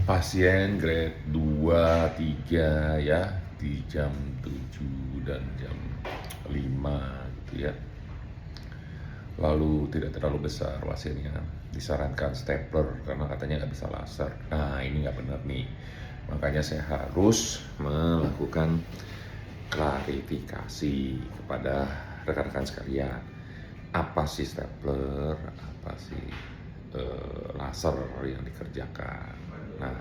pasien grade 2, 3 ya, di jam 7 dan jam 5 gitu ya. Lalu tidak terlalu besar pasiennya, disarankan stapler karena katanya nggak bisa laser. Nah ini nggak benar nih, makanya saya harus melakukan klarifikasi kepada rekan-rekan sekalian. Apa sih stapler, apa sih laser yang dikerjakan. Nah,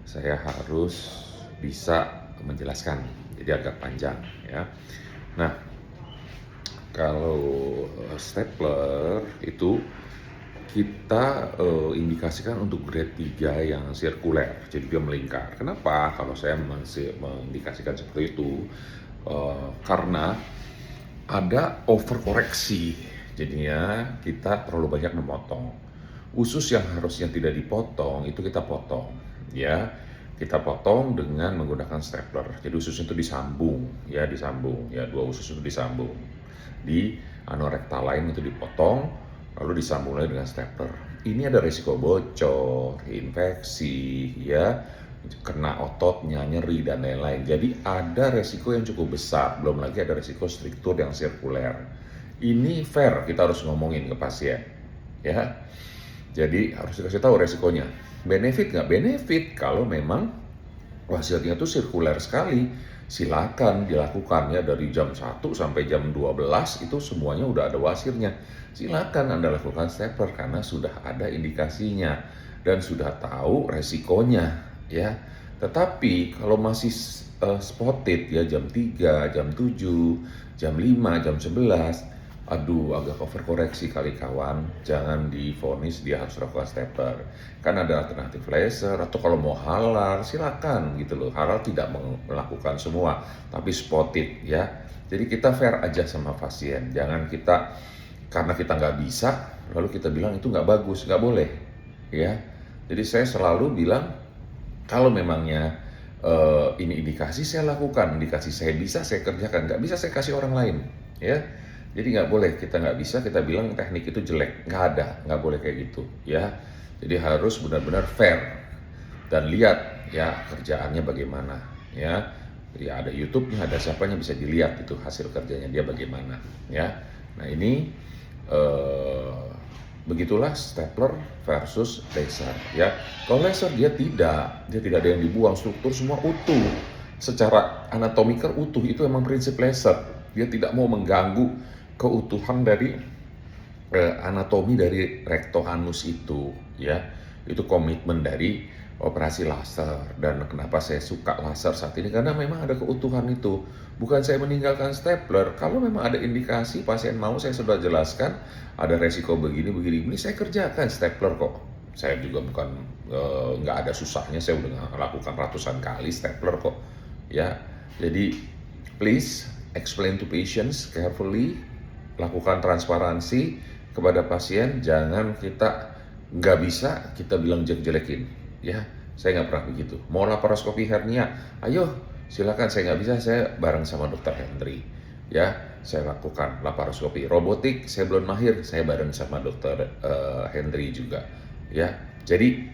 saya harus bisa menjelaskan, jadi agak panjang ya. Nah, kalau stapler itu kita indikasikan untuk grade 3 yang sirkuler, jadi dia melingkar. Kenapa? Kalau saya mengindikasikan seperti itu, karena ada overkoreksi, jadinya kita terlalu banyak memotong. Usus yang harusnya tidak dipotong, itu kita potong, ya. Kita potong dengan menggunakan stapler. Jadi ususnya itu disambung, ya, dua usus itu disambung. Di anorektal lain itu dipotong, lalu disambung lagi dengan stapler. Ini ada risiko bocor, infeksi, ya, kena ototnya, nyeri, dan lain-lain. Jadi ada resiko yang cukup besar, belum lagi ada resiko struktur yang sirkuler. Ini fair, kita harus ngomongin ke pasien, ya. Jadi harus dikasih tahu resikonya. Benefit nggak? Benefit kalau memang hasilnya itu sirkuler sekali. Silakan dilakukan ya, dari jam 1 sampai jam 12 itu semuanya udah ada wasirnya. Silakan Anda lakukan stapler karena sudah ada indikasinya dan sudah tahu resikonya ya. Tetapi kalau masih spotted ya jam 3, jam 7, jam 5, jam 11, aduh agak overkoreksi kali kawan, jangan divonis dia harus lakukan stapler. Kan ada alternatif laser, atau kalau mau halal silakan gitu loh. Halal tidak melakukan semua, tapi spotted ya. Jadi kita fair aja sama pasien, jangan kita karena kita nggak bisa lalu kita bilang itu nggak bagus, nggak boleh ya. Jadi saya selalu bilang kalau memangnya ini indikasi saya lakukan, indikasi saya bisa saya kerjakan, nggak bisa saya kasih orang lain ya. Jadi nggak boleh, kita nggak bisa, kita bilang teknik itu jelek. Nggak ada, nggak boleh kayak gitu ya. Jadi harus benar-benar fair dan lihat ya kerjaannya bagaimana ya. Ya ada YouTube-nya, ada siapanya, bisa dilihat itu hasil kerjanya dia bagaimana ya. Nah ini begitulah stapler versus laser ya. Kalau laser dia tidak ada yang dibuang, struktur semua utuh. Secara anatomikal utuh, itu emang prinsip laser. Dia tidak mau mengganggu keutuhan dari anatomi dari recto anus itu ya. Itu komitmen dari operasi laser. Dan kenapa saya suka laser saat ini, karena memang ada keutuhan itu. Bukan saya meninggalkan stapler. Kalau memang ada indikasi pasien mau, saya sudah jelaskan ada resiko begini saya kerjakan stapler kok. Saya juga bukan nggak ada susahnya, saya udah lakukan ratusan kali stapler kok ya. Jadi please explain to patients carefully, lakukan transparansi kepada pasien, jangan kita nggak bisa kita bilang jelek-jelekin ya. Saya nggak pernah begitu. Mau laparoskopi hernia, ayo silakan, saya nggak bisa, saya bareng sama dokter Hendry ya. Saya lakukan laparoskopi robotik, saya belum mahir, saya bareng sama dokter Hendry juga ya. Jadi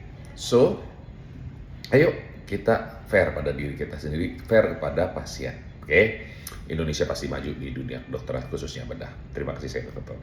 ayo kita fair pada diri kita sendiri, fair kepada pasien. Oke? Indonesia pasti maju di dunia kedokteran, khususnya bedah. Terima kasih, saya tutup.